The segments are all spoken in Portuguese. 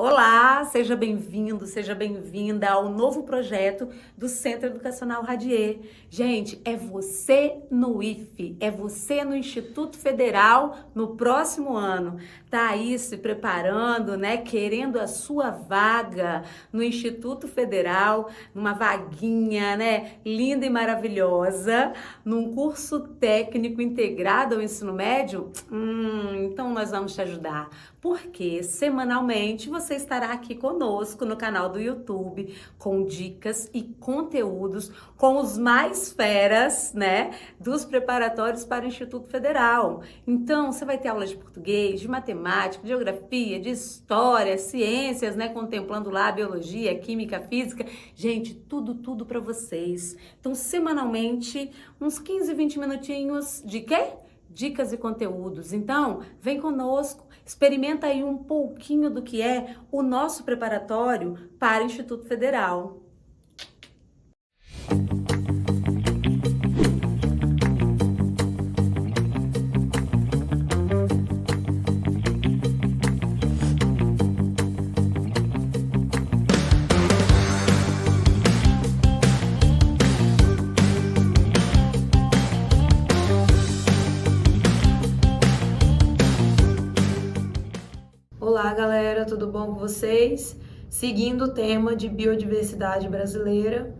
Olá, seja bem-vindo, seja bem-vinda ao novo projeto do Centro Educacional Radier. Gente, é você no IFE, é você no Instituto Federal no próximo ano. Tá aí se preparando, né? Querendo a sua vaga no Instituto Federal, numa vaguinha, né? Linda e maravilhosa, num curso técnico integrado ao ensino médio? Então nós vamos te ajudar, porque semanalmente você estará aqui conosco no canal do YouTube com dicas e conteúdos com os mais feras, né, dos preparatórios para o Instituto Federal. Então, você vai ter aula de português, de matemática, de geografia, de história, ciências, né, contemplando lá biologia, química, física. Gente, tudo para vocês. Então, semanalmente, uns 15, 20 minutinhos de quê? Dicas e conteúdos. Então, vem conosco, experimenta aí um pouquinho do que é o nosso preparatório para o Instituto Federal. Olá, galera, tudo bom com vocês? Seguindo o tema de biodiversidade brasileira,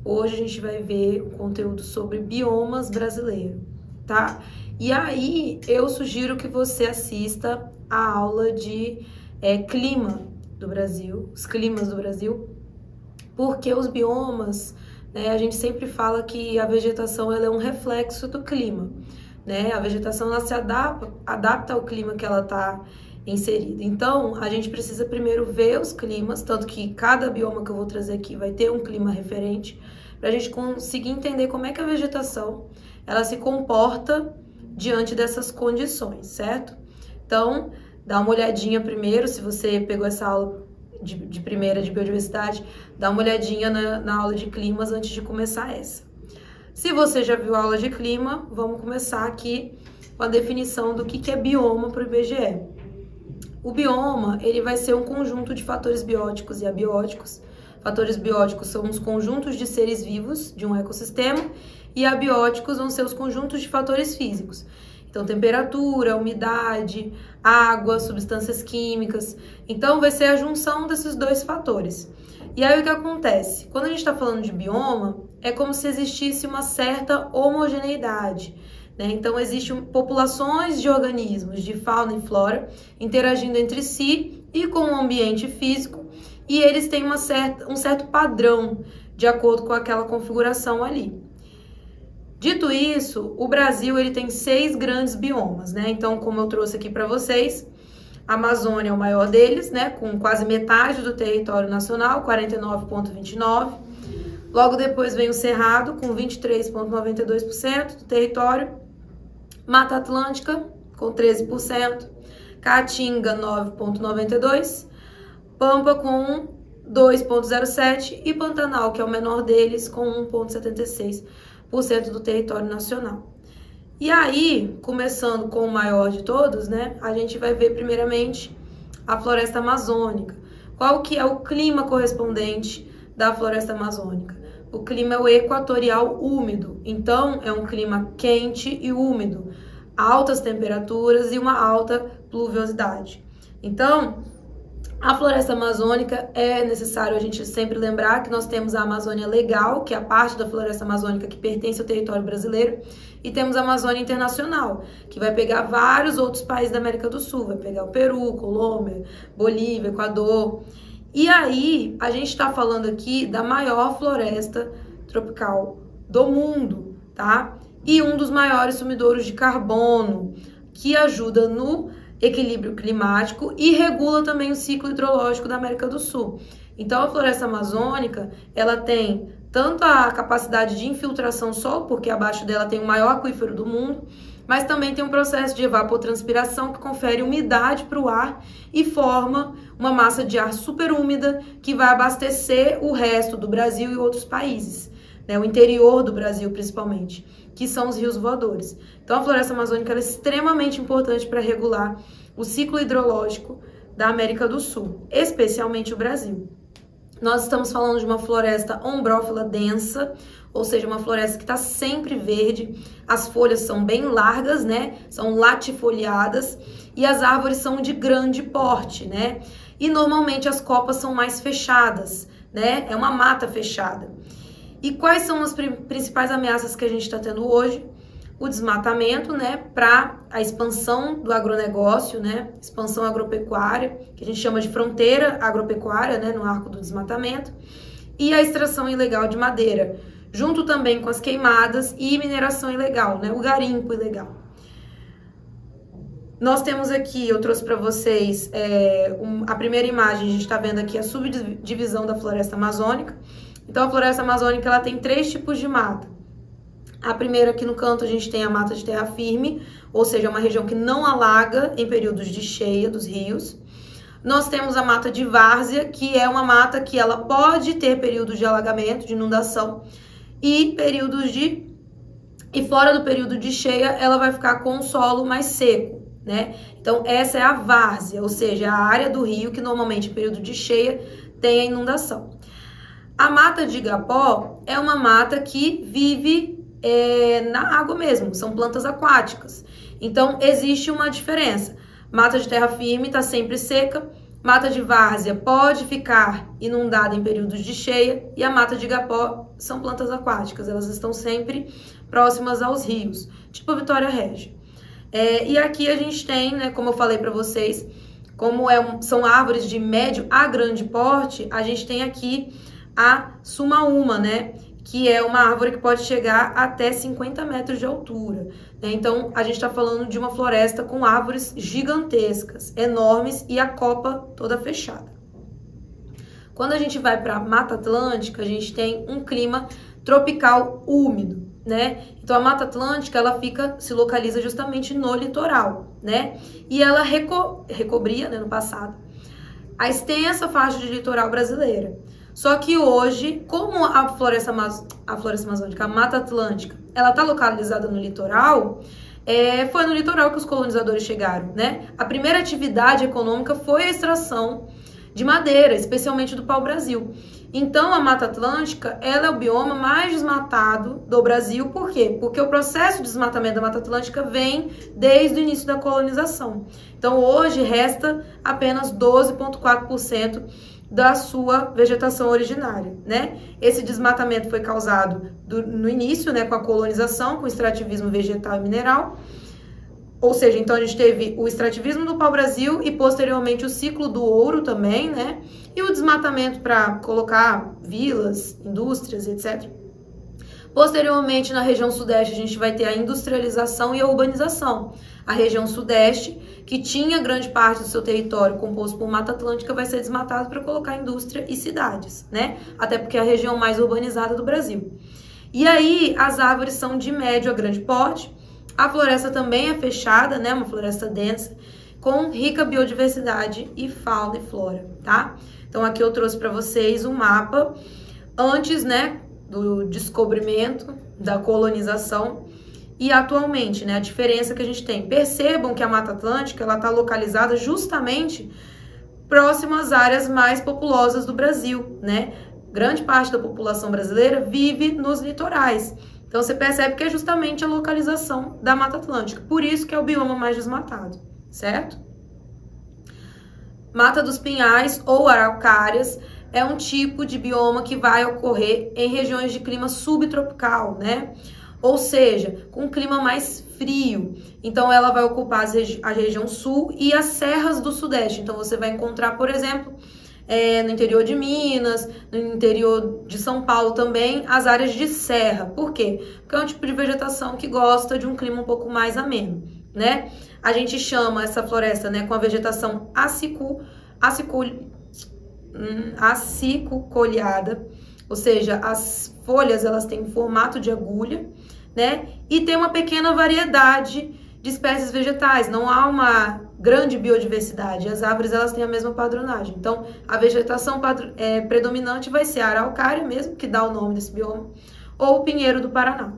hoje a gente vai ver um conteúdo sobre biomas brasileiros, tá? E aí, eu sugiro que você assista a aula de clima do Brasil, os climas do Brasil, porque os biomas, né, a gente sempre fala que a vegetação ela é um reflexo do clima, né? A vegetação ela se adapta ao clima que ela está inserida. Então, a gente precisa primeiro ver os climas, tanto que cada bioma que eu vou trazer aqui vai ter um clima referente, para a gente conseguir entender como é que a vegetação ela se comporta diante dessas condições, certo? Então, dá uma olhadinha primeiro, se você pegou essa aula de primeira de biodiversidade, dá uma olhadinha na aula de climas antes de começar essa. Se você já viu a aula de clima, vamos começar aqui com a definição do que é bioma para o IBGE. O bioma, ele vai ser um conjunto de fatores bióticos e abióticos. Fatores bióticos são os conjuntos de seres vivos de um ecossistema e abióticos vão ser os conjuntos de fatores físicos. Então, temperatura, umidade, água, substâncias químicas. Então, vai ser a junção desses dois fatores. E aí, o que acontece? Quando a gente está falando de bioma, é como se existisse uma certa homogeneidade, né? Então, existem populações de organismos, de fauna e flora, interagindo entre si e com o ambiente físico, e eles têm um certo padrão de acordo com aquela configuração ali. Dito isso, o Brasil ele tem 6 grandes biomas, né? Então, como eu trouxe aqui para vocês, a Amazônia é o maior deles, né? Com quase metade do território nacional, 49,29%. Logo depois vem o Cerrado, com 23,92% do território. Mata Atlântica, com 13%. Caatinga, 9,92%. Pampa, com 2,07%. E Pantanal, que é o menor deles, com 1,76% do território nacional. E aí, começando com o maior de todos, né, a gente vai ver primeiramente a floresta amazônica. Qual que é o clima correspondente da floresta amazônica? O clima é o equatorial úmido, então é um clima quente e úmido, altas temperaturas e uma alta pluviosidade. Então, a floresta amazônica é necessário a gente sempre lembrar que nós temos a Amazônia Legal, que é a parte da floresta amazônica que pertence ao território brasileiro, e temos a Amazônia Internacional, que vai pegar vários outros países da América do Sul, vai pegar o Peru, Colômbia, Bolívia, Equador. E aí, a gente está falando aqui da maior floresta tropical do mundo, tá? E um dos maiores sumidouros de carbono, que ajuda no equilíbrio climático e regula também o ciclo hidrológico da América do Sul. Então, a floresta amazônica, ela tem tanto a capacidade de infiltração solo, porque abaixo dela tem o maior aquífero do mundo, mas também tem um processo de evapotranspiração que confere umidade para o ar e forma uma massa de ar super úmida que vai abastecer o resto do Brasil e outros países, né? O interior do Brasil principalmente, que são os rios voadores. Então a floresta amazônica é extremamente importante para regular o ciclo hidrológico da América do Sul, especialmente o Brasil. Nós estamos falando de uma floresta ombrófila densa, ou seja, uma floresta que está sempre verde, as folhas são bem largas, né? São latifoliadas e as árvores são de grande porte, né? E normalmente as copas são mais fechadas, né? É uma mata fechada. E quais são as principais ameaças que a gente está tendo hoje? O desmatamento, né, para a expansão do agronegócio, né, expansão agropecuária, que a gente chama de fronteira agropecuária, né, no arco do desmatamento, e a extração ilegal de madeira, junto também com as queimadas e mineração ilegal, né, o garimpo ilegal. Nós temos aqui, eu trouxe para vocês a primeira imagem, a gente está vendo aqui a subdivisão da floresta amazônica. Então, a floresta amazônica ela tem 3 tipos de mata. A primeira aqui no canto a gente tem a mata de terra firme, ou seja, uma região que não alaga em períodos de cheia dos rios. Nós temos a mata de várzea, que é uma mata que ela pode ter períodos de alagamento, de inundação, e fora do período de cheia, ela vai ficar com o solo mais seco, né? Então, essa é a várzea, ou seja, a área do rio que normalmente em período de cheia tem a inundação. A mata de igapó é uma mata que vive na água mesmo, são plantas aquáticas. Então, existe uma diferença. Mata de terra firme está sempre seca, mata de várzea pode ficar inundada em períodos de cheia e a mata de igapó são plantas aquáticas, elas estão sempre próximas aos rios, tipo a Vitória Régia. E aqui a gente tem, né, como eu falei para vocês, como são árvores de médio a grande porte, a gente tem aqui a sumaúma, né? Que é uma árvore que pode chegar até 50 metros de altura, né? Então, a gente está falando de uma floresta com árvores gigantescas, enormes e a copa toda fechada. Quando a gente vai para a Mata Atlântica, a gente tem um clima tropical úmido, né? Então, a Mata Atlântica, ela se localiza justamente no litoral, né? E ela recobria, né, no passado, a extensa faixa de litoral brasileira. Só que hoje, como a floresta amazônica, a Mata Atlântica, ela está localizada no litoral, foi no litoral que os colonizadores chegaram, né? A primeira atividade econômica foi a extração de madeira, especialmente do pau-brasil. Então, a Mata Atlântica, ela é o bioma mais desmatado do Brasil. Por quê? Porque o processo de desmatamento da Mata Atlântica vem desde o início da colonização. Então, hoje, resta apenas 12,4% da sua vegetação originária, né? Esse desmatamento foi causado no início, né, com a colonização, com o extrativismo vegetal e mineral. Ou seja, então a gente teve o extrativismo do pau-brasil e posteriormente o ciclo do ouro também, né? E o desmatamento para colocar vilas, indústrias, etc. Posteriormente, na região sudeste, a gente vai ter a industrialização e a urbanização. A região sudeste, que tinha grande parte do seu território composto por Mata Atlântica, vai ser desmatado para colocar indústria e cidades, né? Até porque é a região mais urbanizada do Brasil. E aí, as árvores são de médio a grande porte. A floresta também é fechada, né? Uma floresta densa, com rica biodiversidade e fauna e flora, tá? Então, aqui eu trouxe para vocês um mapa antes, né, do descobrimento, da colonização e atualmente, né, a diferença que a gente tem. Percebam que a Mata Atlântica, ela está localizada justamente próximo às áreas mais populosas do Brasil, né? Grande parte da população brasileira vive nos litorais. Então, você percebe que é justamente a localização da Mata Atlântica. Por isso que é o bioma mais desmatado, certo? Mata dos Pinhais ou Araucárias é um tipo de bioma que vai ocorrer em regiões de clima subtropical, né? Ou seja, com um clima mais frio. Então, ela vai ocupar a região sul e as serras do sudeste. Então, você vai encontrar, por exemplo, no interior de Minas, no interior de São Paulo também, as áreas de serra. Por quê? Porque é um tipo de vegetação que gosta de um clima um pouco mais ameno, né? A gente chama essa floresta, né, com a vegetação acicoliada, ou seja, as folhas elas têm formato de agulha, né? E tem uma pequena variedade de espécies vegetais, não há uma grande biodiversidade, as árvores elas têm a mesma padronagem. Então, a vegetação predominante vai ser a araucária mesmo, que dá o nome desse bioma, ou o pinheiro do Paraná.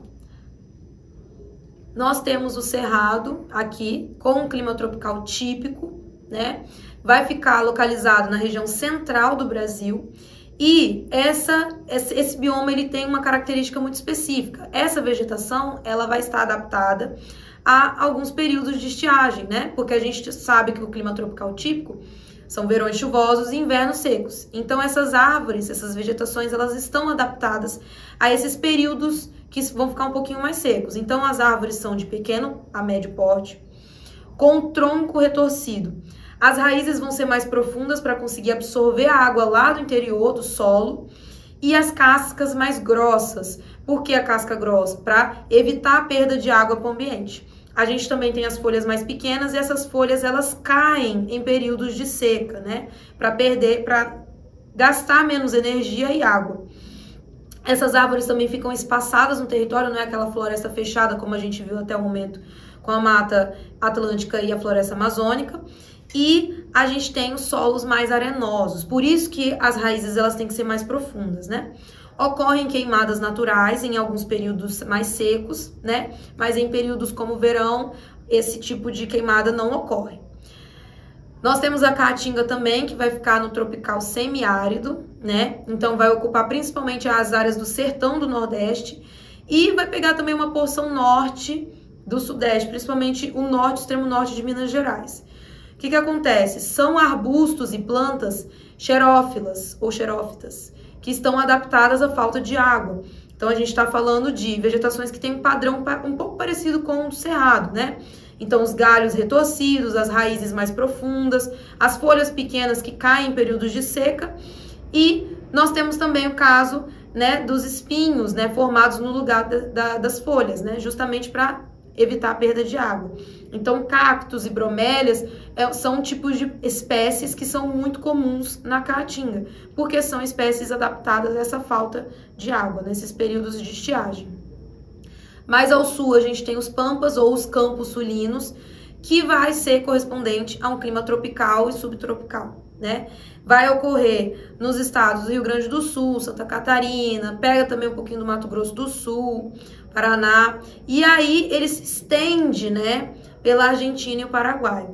Nós temos o cerrado aqui, com um clima tropical típico, né? vai ficar localizado na região central do Brasil. E esse bioma ele tem uma característica muito específica. Essa vegetação ela vai estar adaptada a alguns períodos de estiagem, né? Porque a gente sabe que o clima tropical típico são verões chuvosos e invernos secos. Então essas árvores, essas vegetações, elas estão adaptadas a esses períodos que vão ficar um pouquinho mais secos. Então as árvores são de pequeno a médio porte, com tronco retorcido. As raízes vão ser mais profundas para conseguir absorver a água lá do interior do solo e as cascas mais grossas. Por que a casca grossa? Para evitar a perda de água para o ambiente. A gente também tem as folhas mais pequenas e essas folhas elas caem em períodos de seca, né? Para gastar menos energia e água. Essas árvores também ficam espaçadas no território, não é aquela floresta fechada como a gente viu até o momento com a Mata Atlântica e a Floresta Amazônica. E a gente tem os solos mais arenosos, por isso que as raízes elas têm que ser mais profundas, né? Ocorrem queimadas naturais em alguns períodos mais secos, né? Mas em períodos como o verão, esse tipo de queimada não ocorre. Nós temos a caatinga também, que vai ficar no tropical semiárido, né? Então vai ocupar principalmente as áreas do sertão do Nordeste e vai pegar também uma porção norte do Sudeste, principalmente o norte, o extremo norte de Minas Gerais. O que acontece? São arbustos e plantas xerófilas ou xerófitas, que estão adaptadas à falta de água. Então, a gente está falando de vegetações que têm um padrão um pouco parecido com o do cerrado, né? Então, os galhos retorcidos, as raízes mais profundas, as folhas pequenas que caem em períodos de seca. E nós temos também o caso, né, dos espinhos, né, formados no lugar das folhas, né? Justamente para evitar a perda de água. Então, cactos e bromélias são tipos de espécies que são muito comuns na caatinga, porque são espécies adaptadas a essa falta de água, nesses períodos de estiagem. Mais ao sul, a gente tem os pampas ou os campos sulinos, que vai ser correspondente a um clima tropical e subtropical, né? Vai ocorrer nos estados do Rio Grande do Sul, Santa Catarina, pega também um pouquinho do Mato Grosso do Sul, Paraná, e aí ele se estende, né, pela Argentina e o Paraguai.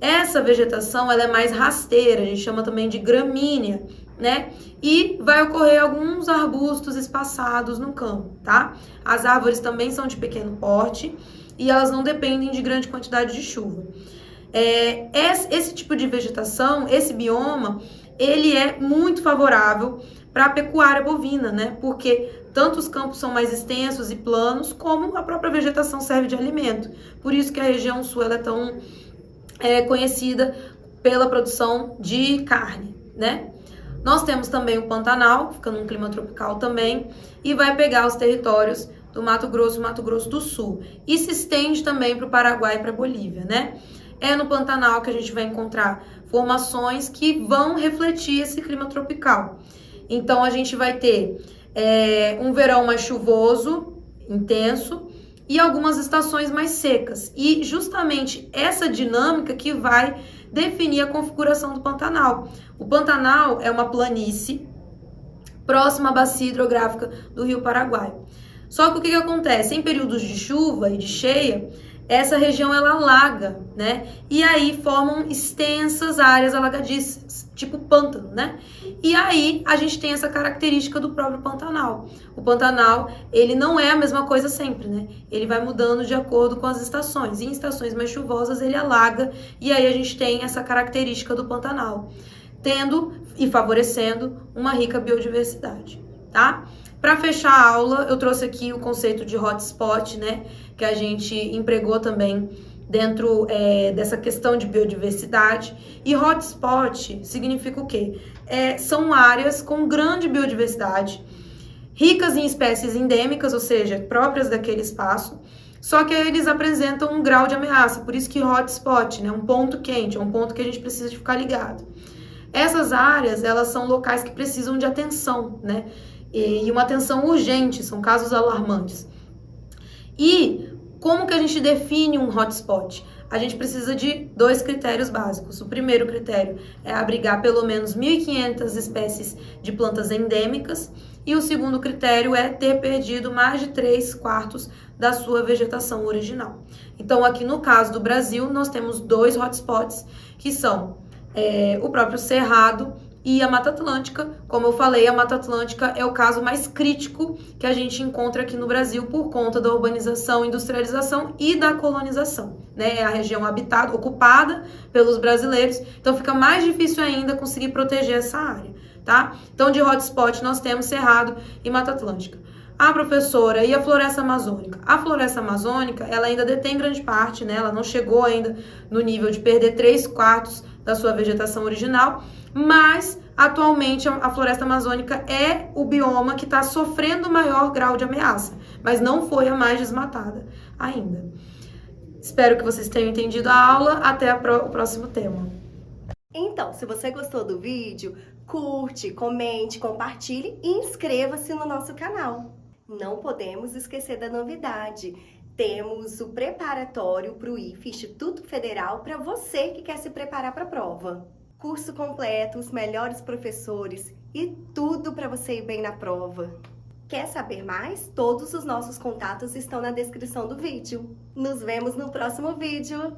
Essa vegetação, ela é mais rasteira, a gente chama também de gramínea, né? E vai ocorrer alguns arbustos espaçados no campo, tá? As árvores também são de pequeno porte e elas não dependem de grande quantidade de chuva. Esse tipo de vegetação, esse bioma, ele é muito favorável para a pecuária bovina, né? Porque tanto os campos são mais extensos e planos, como a própria vegetação serve de alimento. Por isso que a região sul ela é tão conhecida pela produção de carne, né? Nós temos também o Pantanal, que fica num clima tropical também, e vai pegar os territórios do Mato Grosso e Mato Grosso do Sul. E se estende também para o Paraguai e para a Bolívia, né? É no Pantanal que a gente vai encontrar formações que vão refletir esse clima tropical. Então, a gente vai ter um verão mais chuvoso, intenso, e algumas estações mais secas. E justamente essa dinâmica que vai definir a configuração do Pantanal. O Pantanal é uma planície próxima à bacia hidrográfica do Rio Paraguai. Só que o que acontece? Em períodos de chuva e de cheia, essa região ela alaga, né? E aí formam extensas áreas alagadiças, tipo pântano, né? E aí a gente tem essa característica do próprio Pantanal. O Pantanal, ele não é a mesma coisa sempre, né? Ele vai mudando de acordo com as estações. E em estações mais chuvosas ele alaga e aí a gente tem essa característica do Pantanal, tendo e favorecendo uma rica biodiversidade, tá? Para fechar a aula, eu trouxe aqui o conceito de hotspot, né, que a gente empregou também dentro dessa questão de biodiversidade. E hotspot significa o quê? São áreas com grande biodiversidade, ricas em espécies endêmicas, ou seja, próprias daquele espaço, só que eles apresentam um grau de ameaça, por isso que hotspot, né, um ponto quente, é um ponto que a gente precisa de ficar ligado. Essas áreas, elas são locais que precisam de atenção, né? E uma atenção urgente, são casos alarmantes. E como que a gente define um hotspot? A gente precisa de 2 critérios básicos. O primeiro critério é abrigar pelo menos 1.500 espécies de plantas endêmicas. E o segundo critério é ter perdido mais de 3/4 da sua vegetação original. Então, aqui no caso do Brasil, nós temos 2 hotspots, que são o próprio Cerrado e a Mata Atlântica. Como eu falei, a Mata Atlântica é o caso mais crítico que a gente encontra aqui no Brasil por conta da urbanização, industrialização e da colonização, né? É a região habitada, ocupada pelos brasileiros, então fica mais difícil ainda conseguir proteger essa área, tá? Então, de hotspot, nós temos Cerrado e Mata Atlântica. Ah, professora, e a floresta amazônica? A floresta amazônica, ela ainda detém grande parte, né? Ela não chegou ainda no nível de perder 3/4 da sua vegetação original, mas atualmente a floresta amazônica é o bioma que está sofrendo o maior grau de ameaça, mas não foi a mais desmatada ainda. Espero que vocês tenham entendido a aula. Até o próximo tema. Então, se você gostou do vídeo, curte, comente, compartilhe e inscreva-se no nosso canal. Não podemos esquecer da novidade. Temos o preparatório para o IFE, Instituto Federal, para você que quer se preparar para a prova. Curso completo, os melhores professores e tudo para você ir bem na prova. Quer saber mais? Todos os nossos contatos estão na descrição do vídeo. Nos vemos no próximo vídeo.